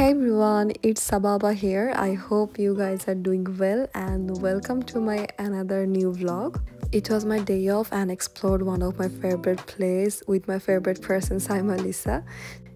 Hey everyone, it's Sababa here. I hope you guys are doing well and welcome to my another new vlog. It was my day off and explored one of my favorite place with my favorite person Saima Lisa.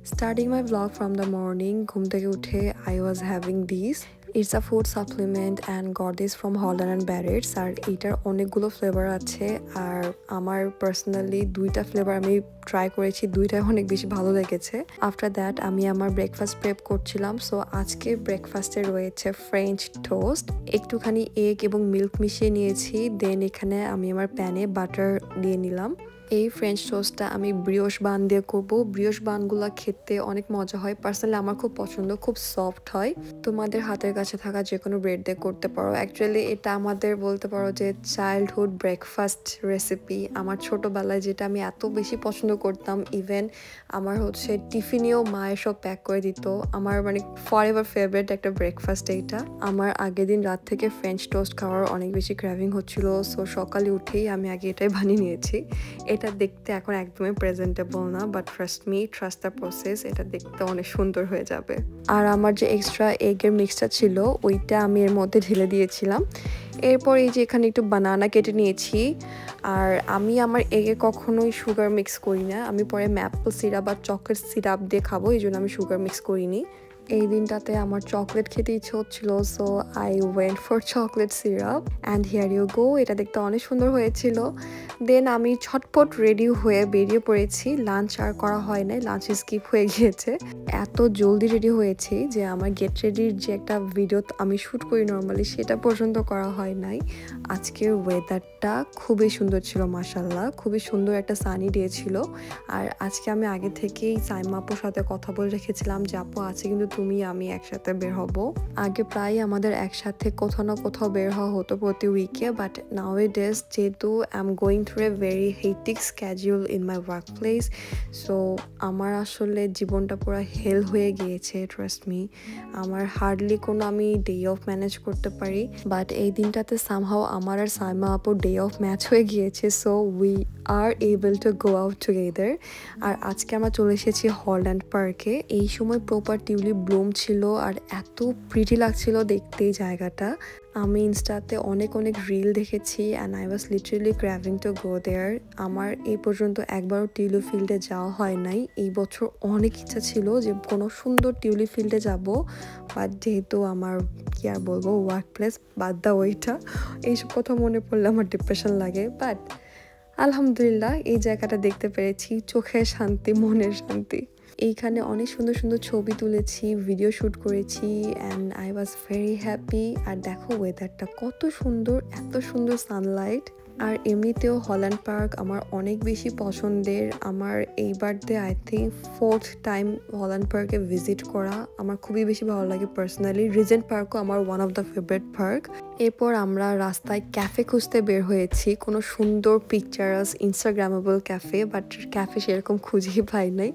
Starting my vlog from the morning, ghum theke uthe I was having these. It's a food supplement and got this from Holland and Barrett's আর এটার অনেকগুলো flavour আছে আর আমার personally দুইটা flavour আমি try করেছি দুইটাই অনেক বেশি ভালো লেগেছে আফটার দ্যাট আমি আমার ব্রেকফাস্ট প্রেপ করছিলাম সো আজকে ব্রেকফাস্টে রয়েছে ফ্রেঞ্চ টোস্ট একটুখানি এগ এবং মিল্ক মিশিয়ে নিয়েছি দেন এখানে আমি আমার প্যানে বাটার দিয়ে নিলাম এই ফ্রেঞ্চ টোস্টটা আমি ব্রিওশ বান দিয়ে করব ব্রিওশ বানগুলো খেতে অনেক মজা হয় পার্সোনালি আমার খুব পছন্দ খুব সফট হয় তোমাদের হাতের কাছে থাকা যে কোনো ব্রেড দিয়ে করতে পারো অ্যাকচুয়ালি এটা আমাদের বলতে পারো যে চাইল্ডহুড ব্রেকফাস্ট রেসিপি আমার ছোটোবেলায় যেটা আমি এত বেশি পছন্দ করতাম ইভেন আমার হচ্ছে টিফিনেও মা এসব প্যাক করে দিত আমার মানে ফরএভার ফেভারিট একটা ব্রেকফাস্ট এইটা আমার আগের দিন রাত থেকে ফ্রেঞ্চ টোস্ট খাওয়ার অনেক বেশি ক্র্যাভিং হচ্ছিল সো সকালে উঠেই আমি আগে এটাই বানিয়ে নিয়েছি এটা দেখতে এখন একদমই প্রেজেন্টেবল না বাট ট্রাস্ট দ্য প্রসেস এটা দেখতে অনেক সুন্দর হয়ে যাবে আর আমার যে এক্সট্রা এগের মিক্সটা ছিল ওইটা আমি এর মধ্যে ঢেলে দিয়েছিলাম এরপর এই যে এখানে একটু বানানা কেটে নিয়েছি আর আমি আমার এগে কখনোই সুগার মিক্স করি না আমি পরে ম্যাপল সিরাপ বা চকলেট সিরাপ দিয়ে খাবো এই জন্য আমি সুগার মিক্স করিনি এই দিনটাতে আমার চকলেট খেতে ইচ্ছে হচ্ছিল so I went for chocolate syrup and here you go এটা দেখতে অনেক সুন্দর হয়েছিল দেন আমি ছটপট রেডি হয়ে বেরিয়ে পড়েছি লাঞ্চ আর করা হয় নাই লাঞ্চ স্কিপ হয়ে গিয়েছে এত জলদি রেডি হয়েছি যে আমার গেট রেডির যে একটা ভিডিও আমি শ্যুট করি নর্মালি সেটা পর্যন্ত করা হয় নাই আজকের ওয়েদারটা খুবই সুন্দর ছিল মাশাআল্লাহ খুবই সুন্দর একটা সানি ডে ছিল আর আজকে আমি আগে থেকেই সাইমা আপুর সাথে কথা বলে রেখেছিলাম যে আপু আছে কিন্তু তুমি আমি একসাথে বের হব আগে প্রায় আমাদের একসাথে কোথাও না কোথাও বের হওয়া হতো প্রতি উইকে বাট নাওএডেজ যেহেতু I am going through a very hectic schedule in my work place so আমার আসলে জীবনটা পুরো হেল হয়ে গিয়েছে ট্রাস্ট মি আমার হার্ডলি কোনো আমি ডে অফ ম্যানেজ করতে পারি বাট এই দিনটাতে সামহাও আমার আর সাইমা আপুর ডে অফ ম্যাচ হয়ে গিয়েছে so we are able to go out together আর আজকে আমরা চলে এসেছি হল্যান্ড পার্কে এই সময় প্রপার টিউলিপ ব্লুম ছিল আর এত প্রিটি লাগছিল দেখতে এই জায়গাটা আমি ইনস্টাতে অনেক রিল দেখেছি and I was literally craving to go there আমার এই পর্যন্ত একবারও টিউলিপ ফিল্ডে যাওয়া হয় নাই এই বছর অনেক ইচ্ছা ছিল যে কোনো সুন্দর টিউলিপ ফিল্ডে যাব বাট যেহেতু আমার কি আর বলবো ওয়ার্ক প্লেস বাদ দাও ওইটা এইসব কথা মনে পড়লে আমার ডিপ্রেশন লাগে বাট আলহামদুলিল্লাহ এই জায়গাটা দেখতে পেরেছি চোখের শান্তি মনের শান্তি এইখানে অনেক সুন্দর ছবি তুলেছি ভিডিও শ্যুট করেছি and I was very happy আর দেখো ওয়েদারটা কত সুন্দর এত সুন্দর সানলাইট আর এমনিতেও হল্যান্ড পার্ক আমার অনেক বেশি পছন্দের আমার এইবারতে I think 4th time Holland পার্কে ভিজিট করা আমার খুবই বেশি ভালো লাগে পার্সোনালি রিজেন্ট পার্কও আমার one of the favourite park এরপর আমরা রাস্তায় ক্যাফে খুঁজতে বের হয়েছি কোনো সুন্দর পিকচারাস ইনস্টাগ্রামেবল ক্যাফে বাট ক্যাফে সেরকম খুঁজেই পাই নাই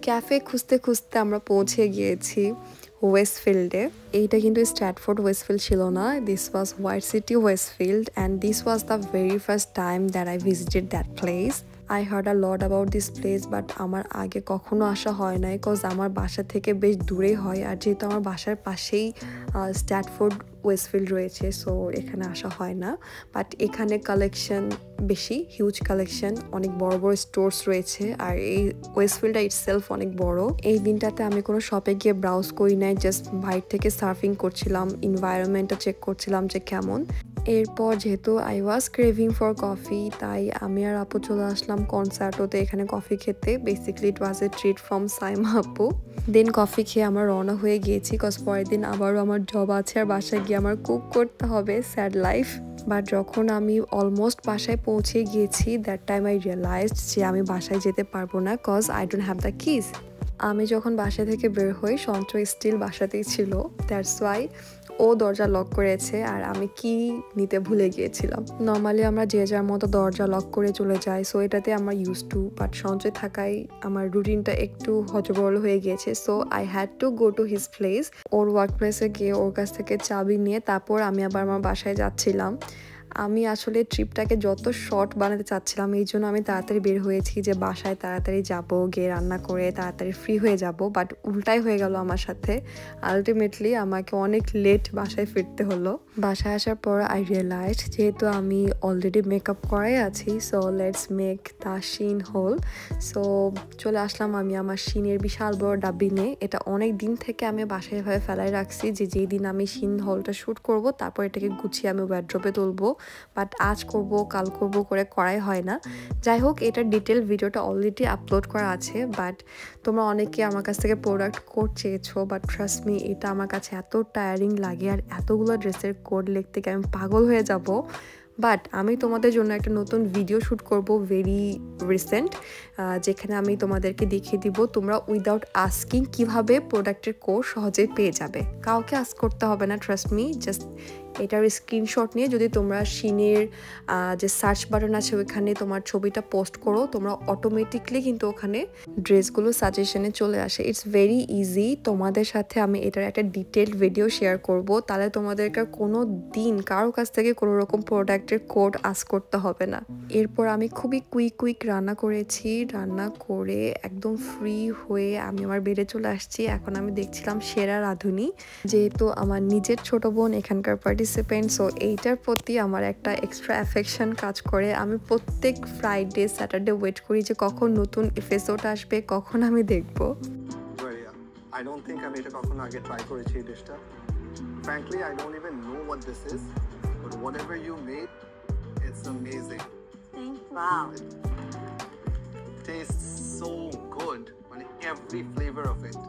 ক্যাফে খুঁজতে আমরা পৌঁছে গিয়েছি ওয়েস্টফিল্ডে এইটা কিন্তু স্ট্র্যাটফোর্ড ওয়েস্টফিল্ড ছিল না this was white city Westfield and this was the very first time that I visited that place I hard a lot about this place but আমার আগে কখনো আসা হয় নাই কজ আমার বাসা থেকে বেশ দূরে হয় আর যেহেতু আমার বাসার পাশেই স্ট্র্যাটফোর্ড ওয়েস্টফিল্ড রয়েছে সো এখানে আসা হয় না বাট এখানে কালেকশন বেশি হিউজ কালেকশন অনেক বড় স্টোরস রয়েছে আর এই ওয়েস্টফিল্ডটা ইটসেলফ অনেক বড় এই দিনটাতে আমি কোনো শপে গিয়ে ব্রাউজ করি নাই জাস্ট বাইরে থেকে সার্ফিং করছিলাম এনভায়রনমেন্টটা চেক করছিলাম যে কেমন এরপর যেহেতু I was craving for coffee তাই আমি আর আপু চলে আসলাম কনসার্টোতে এখানে কফি খেতে basically it was A treat from Saima আপু দেন কফি খেয়ে আমরা রওনা হয়ে গিয়েছি কজ পরের দিন আবারও আমার জব আছে আর বাসায় গিয়ে আমার কুক করতে হবে স্যাড লাইফ বাট যখন আমি অলমোস্ট বাসায় পৌঁছে গিয়েছি দ্যাট টাইম আই রিয়েলাইজড যে আমি বাসায় যেতে পারবো না cause I don't have the keys আমি যখন বাসা থেকে বের হই সঞ্চয় স্টিল বাসাতেই ছিল দ্যাটস ওয়াই ও দরজা লক করেছে আর আমি কি নিতে ভুলে গিয়েছিলাম নর্মালি আমরা যে যার মতো দরজা লক করে চলে যাই সো এটাতে আমরা ইউজ টু বাট সঞ্চয় থাকায় আমার রুটিনটা একটু হজবরল হয়ে গিয়েছে so I had to go to his place or work প্লেসে গিয়ে ওর কাছ থেকে চাবি নিয়ে তারপর আমি আবার আমার বাসায় যাচ্ছিলাম আমি আসলে ট্রিপটাকে যত শর্ট বানাতে চাচ্ছিলাম, এই জন্য আমি তাড়াতাড়ি বের হয়েছি যে বাসায় তাড়াতাড়ি যাব, গিয়ে রান্না করে তাড়াতাড়ি ফ্রি হয়ে যাব। বাট উল্টাই হয়ে গেল আমার সাথে। আলটিমেটলি আমাকে অনেক লেট বাসায় ফিরতে হলো। বাসায় আসার পর আই রিয়েলাইজ যেহেতু আমি অলরেডি মেকআপ করাই আছি, so let's make the scene whole. So চলে আসলাম আমি আমার শিনের বিশাল বড় ডাব্বি নিয়ে। এটা অনেক দিন থেকে আমি বাসায় এভাবে ফেলাই রাখছি যে যেই দিন আমি শিন হলটা শ্যুট করব তারপর এটাকে গুছিয়ে আমি ওয়ার্ড্রপে তুলবো। বাট আজ করব কাল করব করে করাই হয় না। যাই হোক, এটার ডিটেল ভিডিওটা অলরেডি আপলোড করা আছে। বাট তোমরা অনেকে আমার কাছ থেকে প্রোডাক্ট কোড চেয়েছো, বাট ট্রাস্ট মি, এটা আমার কাছে এত টায়ারিং লাগে আর এতগুলো ড্রেসের কোড লিখতে গিয়ে আমি পাগল হয়ে যাব। বাট আমি তোমাদের জন্য একটা নতুন ভিডিও শ্যুট করব ভেরি রিসেন্ট, যেখানে আমি তোমাদেরকে দেখিয়ে দিব তোমরা উইদাউট আস্কিং কিভাবে প্রোডাক্টের কোড সহজেই পেয়ে যাবে। কাউকে আস্ক করতে হবে না, ট্রাস্ট মি। জাস্ট এটার স্ক্রিনশট নিয়ে যদি তোমরা শিনের যে সার্চ বাটন আছে ওইখানে তোমার ছবিটা পোস্ট করো, তোমরা অটোমেটিকলি কিন্তু ওখানে ড্রেসগুলো সাজেশনে চলে আসে। It's very easy. তোমাদের সাথে আমি এটার একটা ডিটেলড ভিডিও শেয়ার করব, তাহলে তোমাদেরকে কোনো দিন কারো কাছ থেকে কোনো রকম প্রোডাক্টের কোড আস্ক করতে হবে না। এরপর আমি খুবই কুইক রান্না করেছি। রান্না করে একদম ফ্রি হয়ে আমি আমার বেডে চলে আসছি। এখন আমি দেখছিলাম সেরা রাঁধুনি, যেহেতু আমার নিজের ছোট বোন এখানকার পার্টিসিপেন্ট, সো এইটার প্রতি আমার একটা এক্সট্রা অ্যাফেকশন কাজ করে। আমি প্রত্যেক ফ্রাইডে স্যাটারডে ওয়েট করি যে কখন নতুন এপিসোড আসবে, কখন আমি দেখবো। I don't think আমি এটা কখনো আগে ট্রাই করেছি এই ডিশটা। Frankly, I don't even know what this is, but whatever you made, it's amazing. Thank you. Wow. It tastes so good, মানে every flavor of it.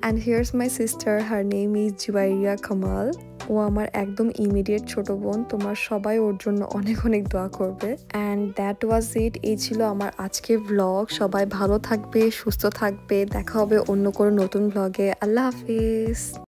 And here's my sister, her name is Juwairia Kamal. ও আমার একদম immediate ছোট বোন। তোমার সবাই ওর জন্য অনেক অনেক দোয়া করবে। অ্যান্ড দ্যাট ওয়াজ ইট। এই ছিল আমার আজকের ব্লগ। সবাই ভালো থাকবে, সুস্থ থাকবে। দেখা হবে অন্য কোনো নতুন ব্লগে। আল্লাহ হাফিজ।